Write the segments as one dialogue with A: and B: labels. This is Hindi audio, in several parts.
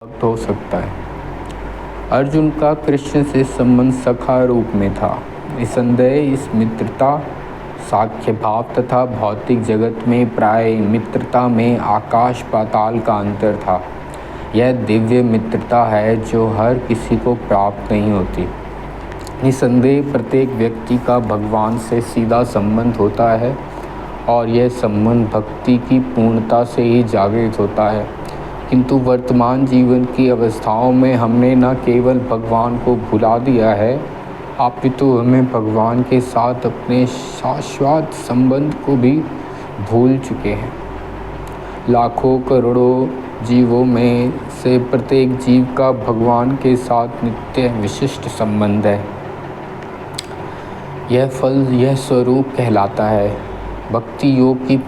A: वक्त हो सकता है। अर्जुन का कृष्ण से संबंध सखा रूप में था। निसंदेह इस मित्रता साख्य भाव तथा भौतिक जगत में प्राय मित्रता में आकाश पाताल का अंतर था। यह दिव्य मित्रता है जो हर किसी को प्राप्त नहीं होती। निसंदेह प्रत्येक व्यक्ति का भगवान से सीधा संबंध होता है और यह संबंध भक्ति की पूर्णता से ही जागृत होता है। किंतु वर्तमान जीवन की अवस्थाओं में हमने न केवल भगवान को भुला दिया है, अपितु हमें भगवान के साथ अपने शाश्वत संबंध को भी भूल चुके हैं। लाखों करोड़ों जीवों में से प्रत्येक जीव का भगवान के साथ नित्य विशिष्ट संबंध है। यह फल, यह स्वरूप कहलाता है। भक्ति योग की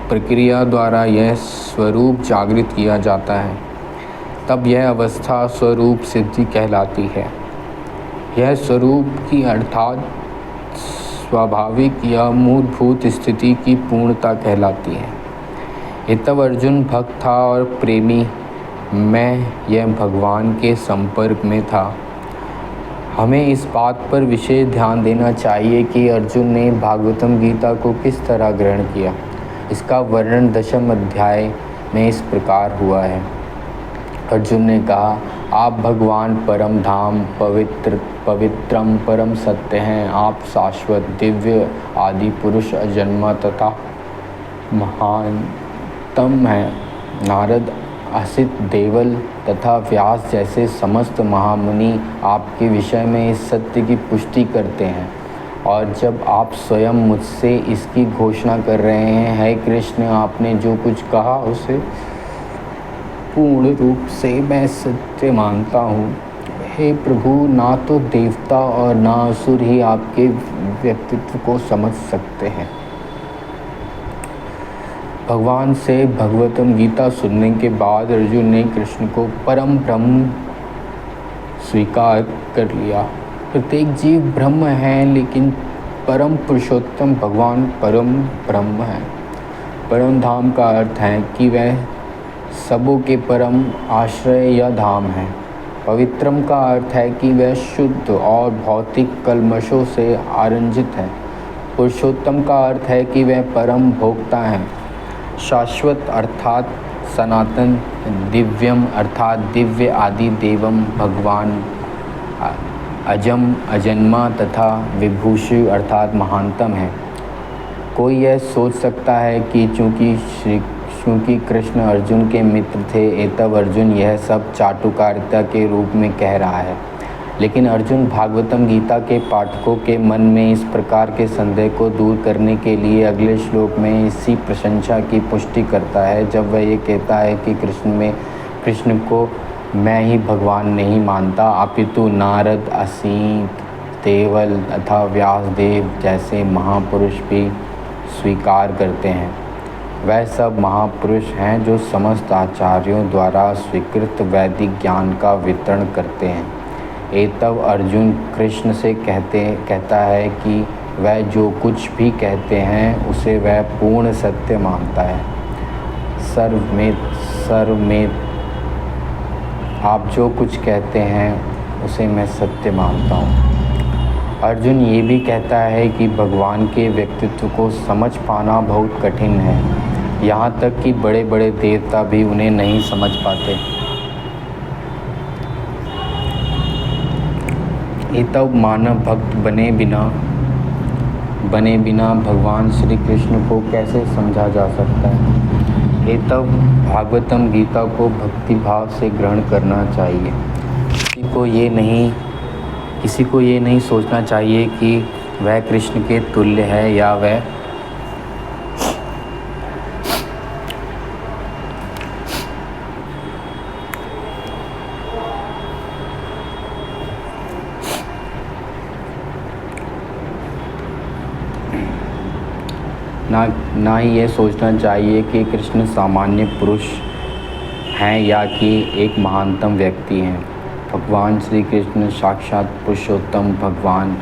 A: प्रक्रिया द्वारा यह स्वरूप जागृत किया जाता है, तब यह अवस्था स्वरूप सिद्धि कहलाती है। यह स्वरूप की अर्थात स्वाभाविक या मूलभूत स्थिति की पूर्णता कहलाती है। ये तब अर्जुन भक्त था और प्रेमी मैं यह भगवान के संपर्क में था। हमें इस बात पर विशेष ध्यान देना चाहिए कि अर्जुन ने भागवतम गीता को किस तरह ग्रहण किया। इसका वर्णन 10वें अध्याय में इस प्रकार हुआ है। अर्जुन ने कहा, आप भगवान परम धाम पवित्रम परम सत्य हैं। आप शाश्वत दिव्य आदि पुरुष अजन्मा तथा महानतम हैं। नारद, असित, देवल तथा व्यास जैसे समस्त महामुनि आपके विषय में इस सत्य की पुष्टि करते हैं। और जब आप स्वयं मुझसे इसकी घोषणा कर रहे हैं, हे कृष्ण, आपने जो कुछ कहा उसे पूर्ण रूप से मैं सत्य मानता हूँ। हे प्रभु, ना तो देवता और ना असुर ही आपके व्यक्तित्व को समझ सकते हैं। भगवान से भगवतम गीता सुनने के बाद अर्जुन ने कृष्ण को परम ब्रह्म स्वीकार कर लिया। प्रत्येक जीव ब्रह्म है, लेकिन परम पुरुषोत्तम भगवान परम ब्रह्म है। परम धाम का अर्थ है कि वह सबों के परम आश्रय या धाम है। पवित्रम का अर्थ है कि वह शुद्ध और भौतिक कल्मशों से आरंजित है। पुरुषोत्तम का अर्थ है कि वह परम भोक्ता है। शाश्वत अर्थात सनातन, दिव्यम अर्थात दिव्य, आदि देवम भगवान अजम अजन्मा तथा विभूषु अर्थात महानतम है। कोई यह सोच सकता है कि चूँकि कृष्ण अर्जुन के मित्र थे, तब अर्जुन यह सब चाटुकारिता के रूप में कह रहा है। लेकिन अर्जुन भागवतम गीता के पाठकों के मन में इस प्रकार के संदेह को दूर करने के लिए अगले श्लोक में इसी प्रशंसा की पुष्टि करता है, जब वह ये कहता है कि कृष्ण को मैं ही भगवान नहीं मानता, अपितु नारद, असित, देवल तथा व्यासदेव जैसे महापुरुष भी स्वीकार करते हैं। वह सब महापुरुष हैं जो समस्त आचार्यों द्वारा स्वीकृत वैदिक ज्ञान का वितरण करते हैं। तब अर्जुन कृष्ण से कहता है कि वह जो कुछ भी कहते हैं उसे वह पूर्ण सत्य मानता है। सर्वमेत आप जो कुछ कहते हैं उसे मैं सत्य मानता हूँ। अर्जुन ये भी कहता है कि भगवान के व्यक्तित्व को समझ पाना बहुत कठिन है। यहाँ तक कि बड़े बड़े देवता भी उन्हें नहीं समझ पाते। ये तब मानव भक्त बने बिना भगवान श्री कृष्ण को कैसे समझा जा सकता है। ये तब भागवतम गीता को भक्ति भाव से ग्रहण करना चाहिए। किसी को ये नहीं सोचना चाहिए कि वह कृष्ण के तुल्य है या वह ना ही ये सोचना चाहिए कि कृष्ण सामान्य पुरुष हैं या कि एक महानतम व्यक्ति हैं। भगवान श्री कृष्ण साक्षात पुरुषोत्तम भगवान।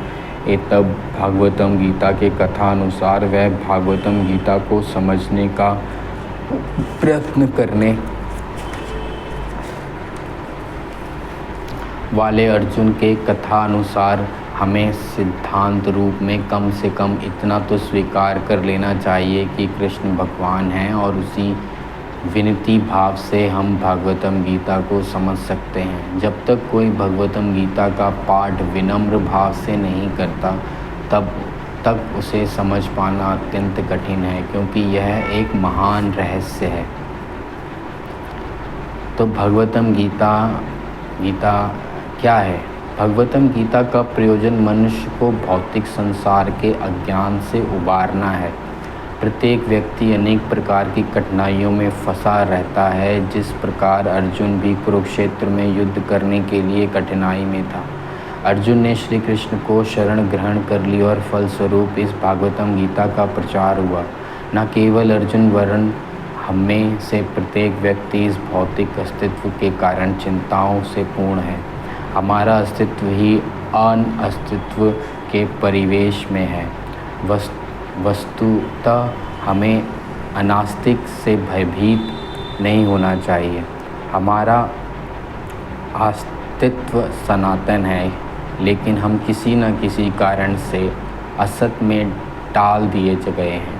A: तब भागवतम गीता के कथा अनुसार वह भागवतम गीता को समझने का प्रयत्न करने वाले अर्जुन के कथा अनुसार हमें सिद्धांत रूप में कम से कम इतना तो स्वीकार कर लेना चाहिए कि कृष्ण भगवान हैं, और उसी विनती भाव से हम भागवतम गीता को समझ सकते हैं। जब तक कोई भगवतम गीता का पाठ विनम्र भाव से नहीं करता तब तक उसे समझ पाना अत्यंत कठिन है, क्योंकि यह एक महान रहस्य है। तो भगवतम गीता क्या है? भगवतम गीता का प्रयोजन मनुष्य को भौतिक संसार के अज्ञान से उबारना है। प्रत्येक व्यक्ति अनेक प्रकार की कठिनाइयों में फंसा रहता है। जिस प्रकार अर्जुन भी कुरुक्षेत्र में युद्ध करने के लिए कठिनाई में था, अर्जुन ने श्री कृष्ण को शरण ग्रहण कर ली और फलस्वरूप इस भागवतम गीता का प्रचार हुआ। न केवल अर्जुन वरन हमें से प्रत्येक व्यक्ति इस भौतिक अस्तित्व के कारण चिंताओं से पूर्ण है। हमारा अस्तित्व ही अनअस्तित्व के परिवेश में है। वस्तुतः हमें अनास्तिक से भयभीत नहीं होना चाहिए। हमारा अस्तित्व सनातन है, लेकिन हम किसी न किसी कारण से असत में डाल दिए गए हैं।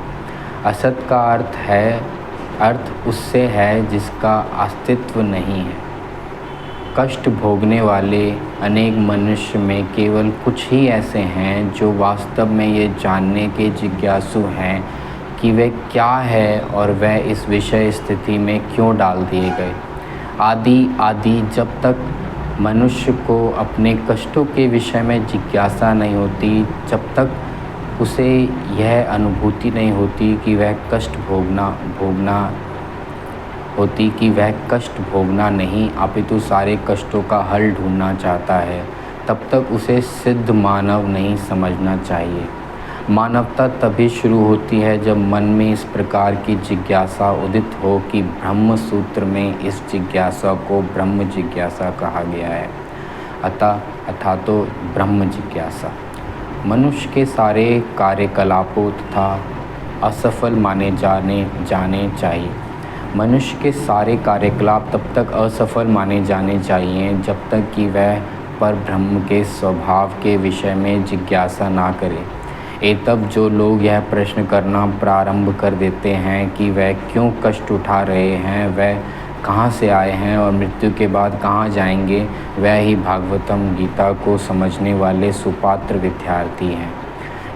A: असत का अर्थ उससे है जिसका अस्तित्व नहीं है। कष्ट भोगने वाले अनेक मनुष्य में केवल कुछ ही ऐसे हैं जो वास्तव में ये जानने के जिज्ञासु हैं कि वे क्या है और वह इस विषय स्थिति में क्यों डाल दिए गए। आदि जब तक मनुष्य को अपने कष्टों के विषय में जिज्ञासा नहीं होती, जब तक उसे यह अनुभूति नहीं होती कि वह कष्ट भोगना नहीं अपितु सारे कष्टों का हल ढूंढना चाहता है, तब तक उसे सिद्ध मानव नहीं समझना चाहिए। मानवता तभी शुरू होती है जब मन में इस प्रकार की जिज्ञासा उदित हो कि ब्रह्म सूत्र में इस जिज्ञासा को ब्रह्म जिज्ञासा कहा गया है। अतः तो ब्रह्म जिज्ञासा मनुष्य के सारे कार्यकलापों तथा असफल माने जाने चाहिए। मनुष्य के सारे कार्यकलाप तब तक असफल माने जाने चाहिए जब तक कि वह पर ब्रह्म के स्वभाव के विषय में जिज्ञासा ना करे। तब जो लोग यह प्रश्न करना प्रारंभ कर देते हैं कि वह क्यों कष्ट उठा रहे हैं, वह कहाँ से आए हैं और मृत्यु के बाद कहाँ जाएंगे, वह ही भागवतम गीता को समझने वाले सुपात्र विद्यार्थी हैं।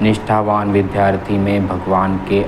A: निष्ठावान विद्यार्थी में भगवान के